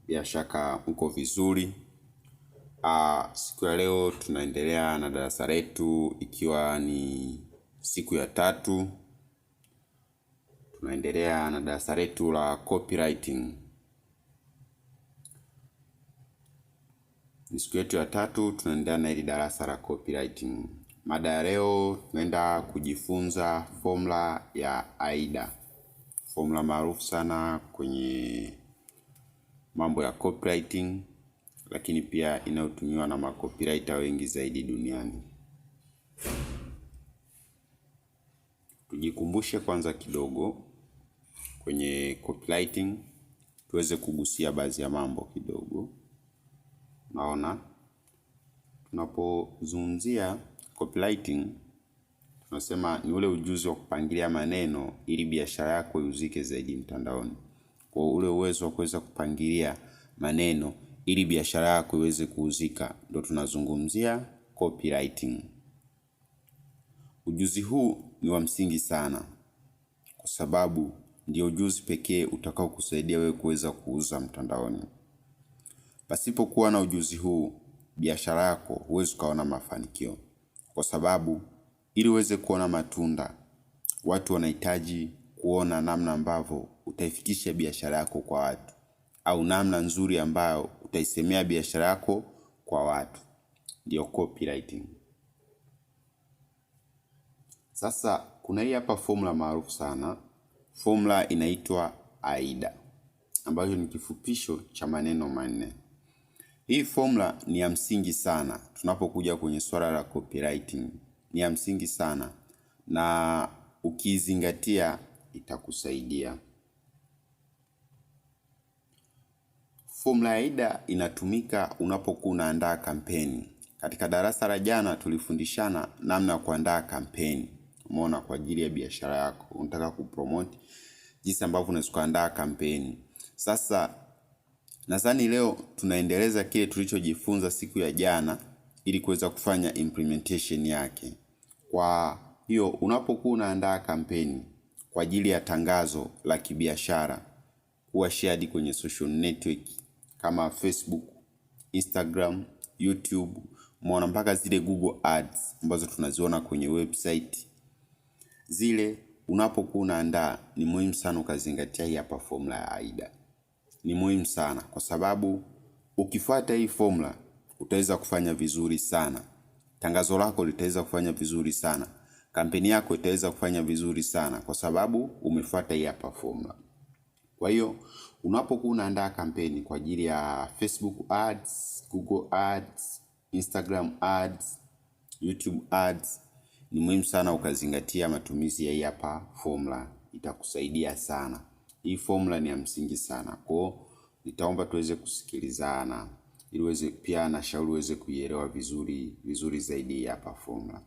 Bila shaka uko vizuri. Siku ya leo tunaendelea na darasa letu ikiwa ni siku ya 3. Tunaendelea na darasa letu la copywriting. Ni siku yetu ya 3, tunaendelea na hili darasa la copywriting. Mada ya leo tunaenda kujifunza formula ya AIDA. Formula maarufu sana kwenye mambo ya copywriting, lakini pia inayotumiwa na makopywriter wengi zaidi duniani. Tujikumbushe kwanza kidogo kwenye copywriting, tuweze kugusia baadhi ya mambo kidogo. Naona tunapozungumzia copywriting tunasema ni ule ujuzi wa kupangilia maneno ili biashara yako iuzike zaidi mtandaoni. Kwa ule uwezo wa kuweza kupangilia maneno ili biashara yako iweze kuuzika, ndio tunazungumzia copywriting. Ujuzi huu ni wa msingi sana, kwa sababu ndio ujuzi pekee utakao kusaidia wewe kuweza kuuza mtandaoni. Pasipokuwa na ujuzi huu, biashara yako huwezi kuona mafanikio, kwa sababu ili uweze kuona matunda, watu wanahitaji kuona namna ambavyo utaifikisha biashara yako kwa watu, au namna nzuri ambayo utaisemea biashara yako kwa watu. Ndio copywriting. Sasa kuna hii hapa formula maarufu sana. Formula inaitwa AIDA, ambayo ni kifupisho cha maneno manne. Hii formula ni ya msingi sana tunapokuja kwenye swala la copywriting. Ni ya msingi sana, na ukizingatia itakusaidia. Formula ya AIDA inatumika unapokuwa unaandaa kampeni. Katika darasa la jana tulifundishana namna ya kuandaa kampeni. Umeona, kwa ajili ya biashara yako unataka kupromote, jinsi ambavyo unaweza kuandaa kampeni. Sasa nadhani leo tunaendeleza kile tulichojifunza siku ya jana ili kuweza kufanya implementation yake. Kwa hiyo unapokuwa unaandaa kampeni kwa ajili ya tangazo la kibiashara, kuwa shared kwenye social network kama Facebook, Instagram, YouTube, umeona mpaka zile Google Ads ambazo tunaziona kwenye website. Zile unapokuwa unaandaa, ni muhimu sana ukazingatia hii hapa formula ya AIDA. Ni muhimu sana kwa sababu ukifuata hii formula utaweza kufanya vizuri sana. Tangazo lako litaweza kufanya vizuri sana. Kampeni yako itaweza kufanya vizuri sana kwa sababu umefuata hii hapa formula. Kwa hiyo unapokuwa unaandaa kampeni kwa ajili ya Facebook Ads, Google Ads, Instagram Ads, YouTube Ads, ni muhimu sana ukazingatia matumizi ya hii hapa formula. Itakusaidia sana. Hii formula ni ya msingi sana. Kwa hiyo nitaomba tuweze kusikilizana ili uweze pia na shauri uweze kuielewa vizuri zaidi hapa formula.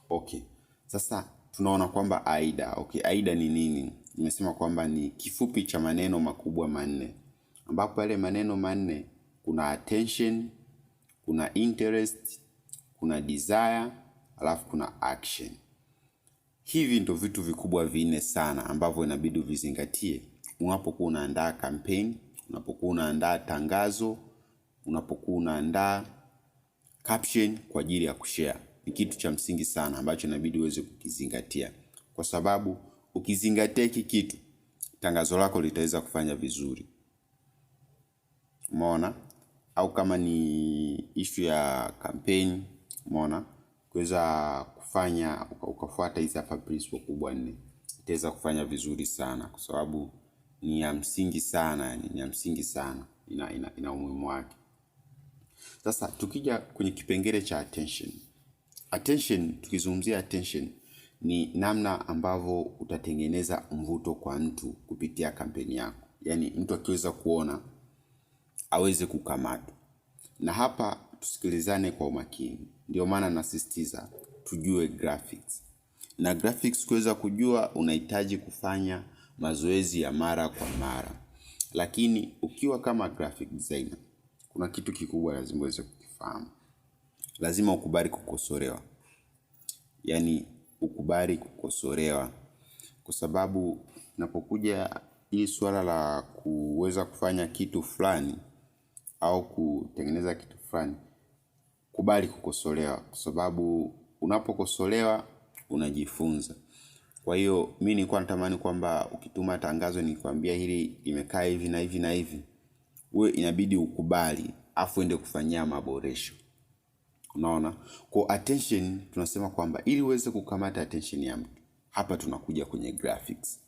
Okay. Sasa tunaona kwamba AIDA. Okay, AIDA ni nini? Nimesema kwamba ni kifupi cha maneno makubwa manne. Ambapo yale maneno manne kuna attention, kuna interest, kuna desire, alafu kuna action. Hivi ndio vitu vikubwa vinne sana ambavyo inabidi uvizingatie unapokuwa unaandaa campaign, unapokuwa unaandaa tangazo, unapokuwa unaandaa caption kwa ajili ya kushare. Ni kitu cha msingi sana ambacho inabidi uweze kukizingatia, kwa sababu ukizingatia hiki kitu, tangazo lako litaweza kufanya vizuri. Umeona? Au kama ni issue ya campaign, umeona, kuweza kufanya ukafuata hizi hapa principle kubwa 4, itaweza kufanya vizuri sana kwa sababu ni ya msingi sana, ni ya msingi sana, ina umuhimu wake. Sasa tukija kwenye kipengele cha attention. Attention, tukizungumzia attention, ni namna ambavyo utatengeneza mvuto kwa mtu kupitia kampeni yako. Yaani mtu akiweza kuona aweze kukamata. Na hapa tusikilizane kwa umakini. Ndio maana nasisitiza tujue graphics. Na graphics kuweza kujua unahitaji kufanya mazoezi ya mara kwa mara. Lakini ukiwa kama graphic designer, kuna kitu kikubwa lazima uweze kukifahamu. Lazima ukubali kukosolewa. Yaani ukubali kukosolewa, kwa sababu unapokuja hili swala la kuweza kufanya kitu fulani au kutengeneza kitu fulani, kubali kukosolewa, kwa sababu unapokosolewa unajifunza. Kwa hiyo mimi nilikuwa natamani kwamba ukituma tangazo nikwambia hili limekaa hivi na hivi na hivi, wewe inabidi ukubali afu ende kufanyia maboresho. Unaona? Kwa attention tunasema kwamba ili uweze kukamata attention ya mtu, hapa tunakuja kwenye graphics.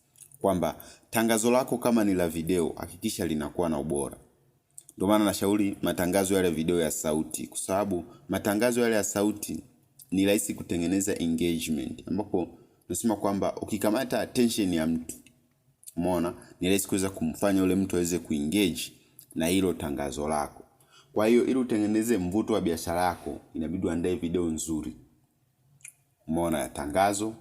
Kwamba tangazo lako kama ni la video, hakikisha linakuwa na ubora. Ndio maana nashauri matangazo yale video ya sauti, kwa sababu matangazo yale ya sauti ni rahisi kutengeneza engagement, ambapo tunasema kwamba ukikamata attention ya mtu, umeona, ni rahisi kuweza kumfanya yule mtu aweze kuengage na hilo tangazo lako. Kwa hiyo ili utengeneze mvuto wa biashara yako, inabidi uandae video nzuri, umeona, ya tangazo.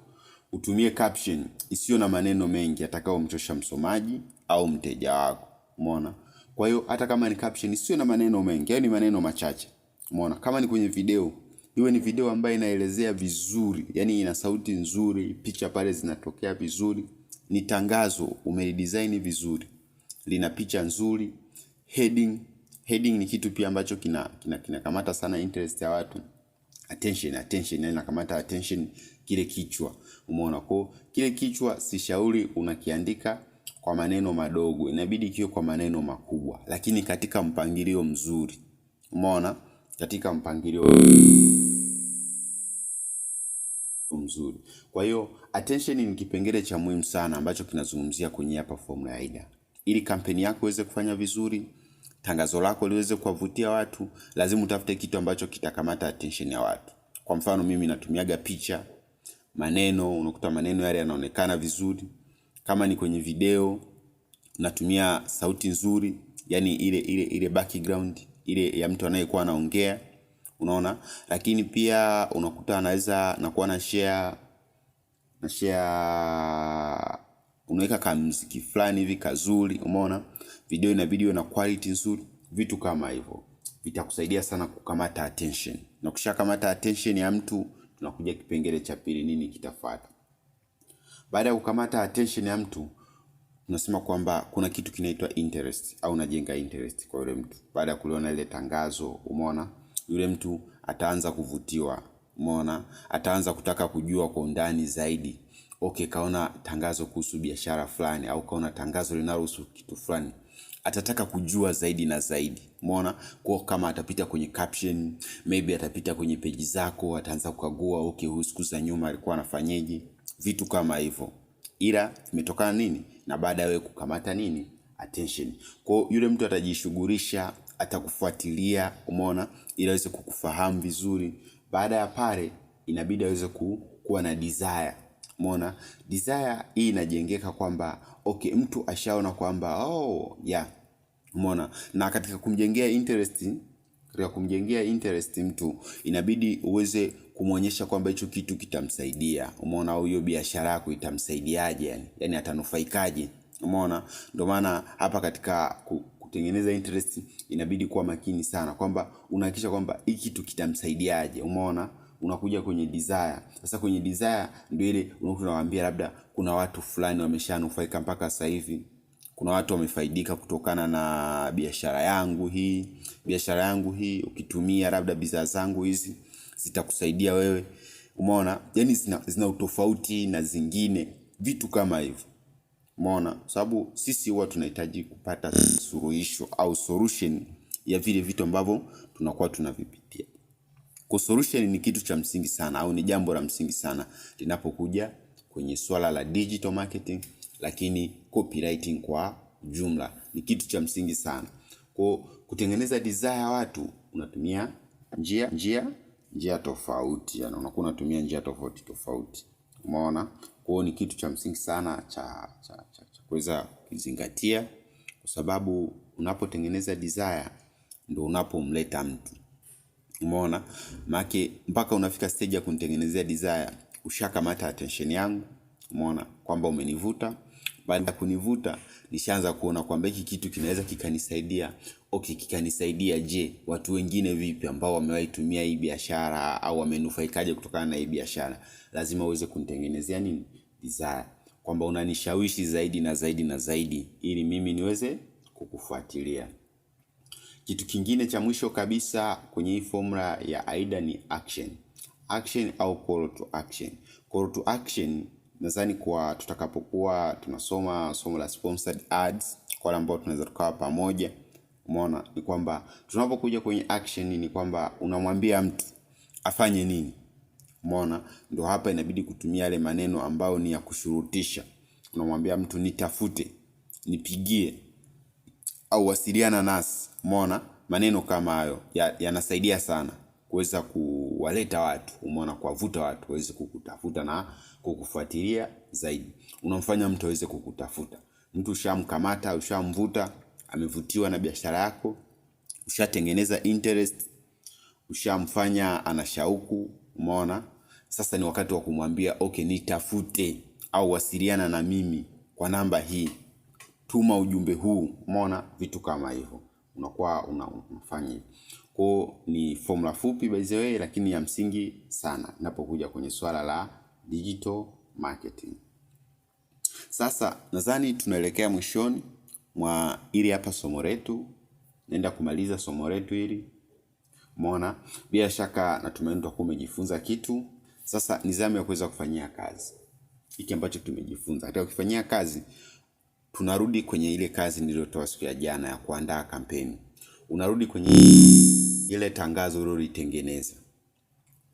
Utumie caption isiyo na maneno mengi yatakayomchosha msomaji au mteja wako, umeona. Kwa hiyo hata kama ni caption isiyo na maneno mengi, yaani maneno machache, umeona. Kama ni kwenye video, iwe ni video ambayo inaelezea vizuri, yani ina sauti nzuri, picha pale zinatokea vizuri. Ni tangazo umelidesign vizuri, lina picha nzuri. Heading ni kitu pia ambacho kinakamata sana interest ya watu. Attention yani nakamata attention kile kichwa, umeona. Kwa kile kichwa sishauri unakiandika kwa maneno madogo, inabidi kiwe kwa maneno makubwa, lakini katika mpangilio mzuri, umeona, katika mpangilio mzuri. Kwa hiyo attention ni kipengele cha muhimu sana ambacho kinazungumzia kwenye hapa formula ya AIDA. Ili kampeni yako iweze kufanya vizuri, tangazo lako liweze kuwavutia watu, lazima utafute kitu ambacho kitakamata attention ya watu. Kwa mfano mimi natumiaga picha, maneno, unakuta maneno yale yanaonekana vizuri. Kama ni kwenye video, natumia sauti nzuri, yani ile background ile ya mtu anayekuwa anaongea, unaona. Lakini pia unakuta anaweza nakuwa na share unaweka kama muziki fulani hivi kazuri, umeona. Video ina video na quality nzuri, vitu kama hivyo vitakusaidia sana kukamata attention. Na ukishakamata attention ya mtu, tunakuja kipengele cha pili, nini kitafuata. Baada ya kukamata attention ya mtu, tunasema kwamba kuna kitu kinaitwa interest, au unajenga interest kwa yule mtu. Baada ya kuliona ile tangazo, umeona, yule mtu ataanza kuvutiwa, umeona, ataanza kutaka kujua kwa undani zaidi. Okay, kaona tangazo kuhusu biashara fulani, au kaona tangazo linalohusu kitu fulani, atataka kujua zaidi na zaidi, umeona. Kwa kama atapita kwenye caption, maybe atapita kwenye page zako, ataanza kukagua, okay, huyu siku za nyuma alikuwa anafanyaje, vitu kama hivyo. Ila imetokana nini? Na baada ya wewe kukamata nini? Attention. Kwa yule mtu atajishughulisha, atakufuatilia, umeona, ili aweze kukufahamu vizuri. Baada ya pale inabidi aweze kuwa na desire, umeona. Desire hii inajengeka kwamba okay, mtu ashaona kwamba umeona. Na katika kumjengea interest mtu, inabidi uweze kumuonyesha kwamba hicho kitu kitamsaidia, umeona, au hiyo biashara yako itamsaidiaje, yani atanufaikaje, umeona. Ndio maana hapa katika kutengeneza interest inabidi kuwa makini sana kwamba unahakikisha kwamba hiki kitu kitamsaidiaje, umeona. Unakuja kwenye desire. Sasa kwenye desire ndio ile unawaambia labda kuna watu fulani wameshanufaika mpaka sasa hivi, kuna watu wamefaidika kutokana na biashara yangu hii, ukitumia labda bidhaa zangu hizi zitakusaidia wewe, umeona. Yani zina utofauti na zingine, vitu kama hivyo, umeona. Sababu sisi huwa tunahitaji kupata suluhisho au solution ya vile vitu ambavyo tunakuwa tunavipitia. Kwa solution ni kitu cha msingi sana, au ni jambo la msingi sana linapokuja kwenye swala la digital marketing, lakini copywriting kwa jumla ni kitu cha msingi sana. Kwa kutengeneza desire ya watu, unatumia njia tofauti, yani unakuwa unatumia njia tofauti, umeona. Kwa ni kitu cha msingi sana cha kuweza kuzingatia, kwa sababu unapotengeneza desire ndio unapomleta mtu, umeona. Maana mpaka unafika stage ya kunitengenezea desire, ushakamata attention yangu, umeona, kwamba umenivuta. Baada ya kunivuta, nishaanza kuona kwamba hiki kitu kinaweza kikanisaidia. Okay, kikanisaidia je, watu wengine vipi ambao wamewahi tumia hii biashara au wamenufaikaje kutokana na hii biashara? Lazima uweze kunitengenezea nini? Desire. kwamba unanishawishi zaidi na zaidi na zaidi ili mimi niweze kukufuatilia. Kitu kingine cha mwisho kabisa kwenye hii formula ya AIDA ni action. Action au call to action. Call to action nadhani kwa tutakapokuwa tunasoma somo la sponsored ads, kwa wale ambao tunaweza tukawa pamoja, umeona ni kwamba tunapokuja kwenye action ni kwamba unamwambia mtu afanye nini. Umeona, ndio hapa inabidi kutumia yale maneno ambayo ni ya kushurutisha. Unamwambia mtu nitafute, nipigie au wasiliana nasi. Umeona, maneno kama hayo yanasaidia sana kuweza kuwaleta watu, umeona, kuwavuta watu waweze kukutafuta na kukufuatilia zaidi. Unamfanya mtu aweze kukutafuta. Mtu ushamkamata, ushamvuta, amevutiwa na biashara yako, ushatengeneza interest, ushamfanya ana shauku, umeona. Sasa ni wakati wa kumwambia okay, nitafute au wasiliana na mimi kwa namba hii, tuma ujumbe huu, umeona, vitu kama hivyo. Unakuwa unafanya hivyo. Kwa ni formula fupi by the way, lakini ya msingi sana ninapokuja kwenye swala la digital marketing. Sasa nadhani tunaelekea mwishoni mwa ili hapa somo letu. Naenda kumaliza somo letu hili. Umeona, bila shaka natumaini utakuwa umejifunza kitu. Sasa ni zamu ya kuweza kufanyia kazi hiki ambacho tumejifunza. Hata ukifanyia kazi, tunarudi kwenye ile kazi niliyotoa siku ya jana ya kuandaa kampeni. Unarudi kwenye ile tangazo ulilolitengeneza.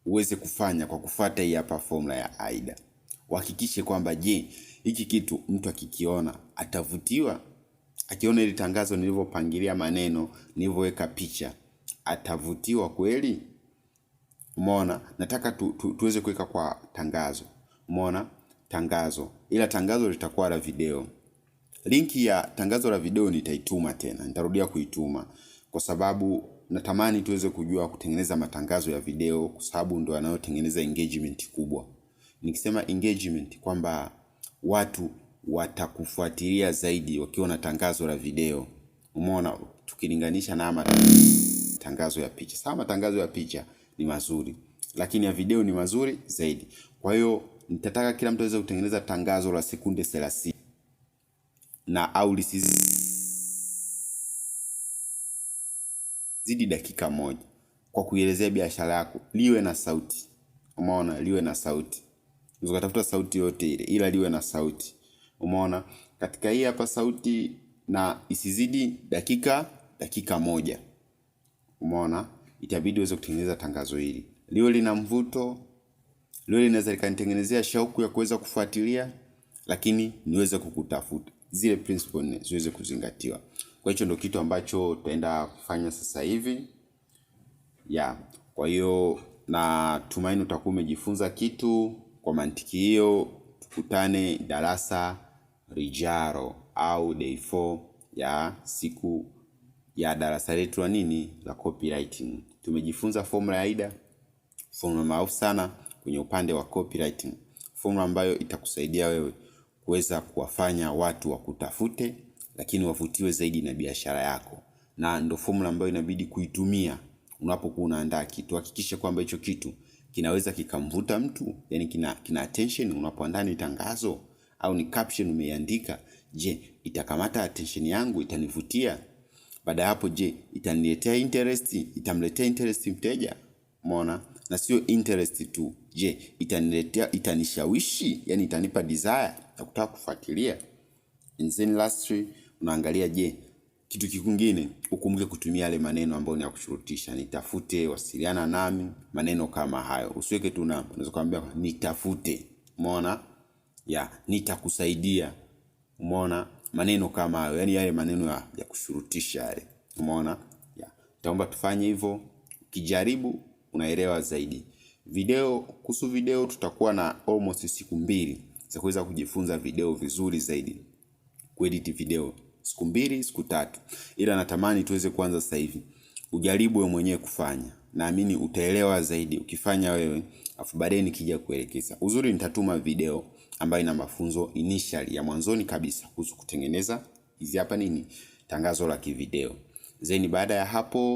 Uweze kufanya kwa kufuata hii hapa formula ya AIDA. Uhakikishe kwamba je, hiki kitu mtu akikiona atavutiwa? Akiona ile tangazo nilivyopangilia maneno, nilivyoweka picha, atavutiwa kweli? Umeona, nataka tuweze kuweka kwa tangazo. Umeona, tangazo. Ila tangazo litakuwa la video. Linki ya tangazo la video nitaituma tena. Nitarudia kuituma kwa sababu natamani tuweze kujua kutengeneza matangazo ya video, kwa sababu ndio yanayotengeneza engagement kubwa. Nikisema engagement kwamba watu watakufuatilia zaidi wakiwa na tangazo la video. Umeona, tukilinganisha na matangazo ya picha. Sawa, matangazo ya picha ni mazuri, lakini ya video ni mazuri zaidi. Kwa hiyo nitataka kila mtu aweze kutengeneza tangazo la sekunde 30 na au lisizidi dakika 1 kwa kuelezea biashara yako. Liwe na sauti. Umeona, liwe na sauti. Unaweza kutafuta sauti yote ile, ila liwe na sauti. Umeona, katika hii hapa sauti na isizidi dakika 1. Umeona, itabidi uweze kutengeneza tangazo hili. Liwe lina mvuto, liwe linaweza likanitengenezea shauku ya kuweza kufuatilia, lakini niweze kukutafuta. Zile principle ziweze kuzingatiwa. Kwa hiyo ndio kitu ambacho tutaenda kufanya sasa hivi. Kwa hiyo na tumaini utakuwa umejifunza kitu. Kwa mantiki hiyo, tukutane darasa lijalo au day 4 ya siku ya darasa letu la nini la copywriting. Tumejifunza formula ya AIDA, formula maarufu sana kwenye upande wa copywriting, formula ambayo itakusaidia wewe kuweza kuwafanya watu wakutafute, lakini wavutiwe zaidi na biashara yako. Na ndio formula ambayo inabidi kuitumia unapokuwa unaandaa kitu. Hakikisha kwamba hicho kitu kinaweza kikamvuta mtu, yani kina attention unapoandaa ni tangazo au ni caption umeandika. Je, itakamata attention yangu, itanivutia? Baada ya hapo, je, itaniletea interest, itamletea interest mteja? Umeona? Na sio interest tu. Je, itanishawishi, yani itanipa desire ya kutaka kufuatilia? And then lastly, unaangalia je, kitu kingine ukumbuke kutumia yale maneno ambayo ni ya kushurutisha. Nitafute, wasiliana nami, maneno kama hayo. Usiweke tu namba. Unaweza kuambia nitafute. Umeona? Nitakusaidia. Umeona? Maneno kama hayo, yani yale maneno ya kushurutisha yale. Umeona? Naomba tufanye hivyo. Ukijaribu unaelewa zaidi. Kuhusu video tutakuwa na almost siku 2 za kuweza kujifunza video vizuri zaidi. Kuedit video siku 2, siku 3. Ila natamani tuweze kuanza sasa hivi. Ujaribu wewe mwenyewe kufanya. Naamini utaelewa zaidi ukifanya wewe, afu baadaye nikija kuelekeza. Uzuri nitatuma video ambayo ina mafunzo initial ya mwanzoni kabisa kuhusu kutengeneza hizi hapa nini tangazo la kivideo. Baada ya hapo